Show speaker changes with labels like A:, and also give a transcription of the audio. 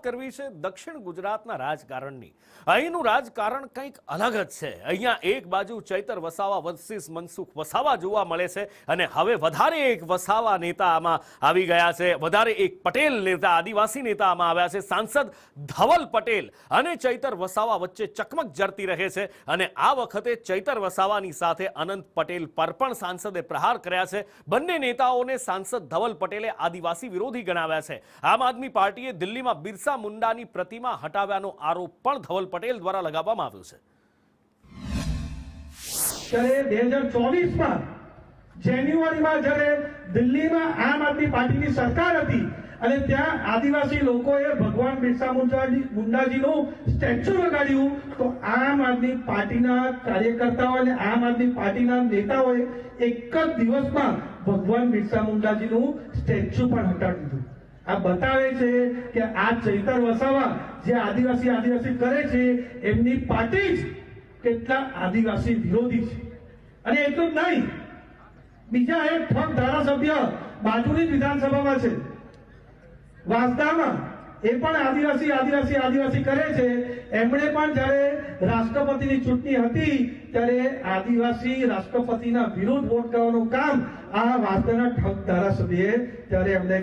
A: કરવી છે દક્ષિણ ગુજરાતના રાજકારણની। અહીંનું રાજકારણ કંઈક અલગ જ છે। અહીંયા એક બાજુ ચૈતર વસાવા વર્સિસ મનસુખ વસાવા જોવા મળે છે અને હવે વધારે એક વસાવા નેતા આમાં આવી ગયા છે, વધારે એક પટેલ નેતા, આદિવાસી નેતા આમાં આવ્યા છે। સાંસદ ધવલ પટેલ અને ચૈતર વસાવા વચ્ચે ચકમક જરતી રહે છે અને આ વખતે ચૈતર વસાવાની સાથે અનંત પટેલ પર પણ સાંસદે પ્રહાર કર્યા છે। બંને નેતાઓને સાંસદ ધવલ પટેલે આદિવાસી વિરોધી ગણાવ્યા છે। આમ આદમી પાર્ટીએ દિલ્હીમાં બિરસા મુંડાની પ્રતિમા હટાવ્યાનો આરોપ પણ ધવલ પટેલ દ્વારા લગાવવામાં આવ્યો છે।
B: ત્યારે 2024માં જાન્યુઆરીમાં જ્યારે દિલ્હીમાં આમ આદમી પાર્ટીની સરકાર હતી અને ત્યાં આદિવાસી લોકોએ ભગવાન બિરસા મુંડાજીનું સ્ટેચ્યુ લગાડ્યું, તો આમ આદમી પાર્ટીના કાર્યકર્તાઓ અને આમ આદમી પાર્ટીના નેતાઓએ એક જ દિવસમાં ભગવાન બિરસા મુંડાજીનું સ્ટેચ્યુ પણ હટાવી દીધું। આ બતાવે છે કે આ ચૈતર વસાવા જે આદિવાસી કરે છે એમની પાર્ટી જ કેટલા આદિવાસી વિરોધી છે। અને એટલું જ નહીં, બીજા એક ઠગ ધારાસભ્ય બાજુની વિધાનસભામાં છે વાંસદામાં, એ પણ આદિવાસી કરે છે। એમણે પણ જ્યારે રાષ્ટ્રપતિની ચૂંટણી હતી ત્યારે આદિવાસી રાષ્ટ્રપતિના વિરુદ્ધ વોટ કરવાનું કામ આ વાંસદાના ઠગ ધારાસભ્યએ ત્યારે એમને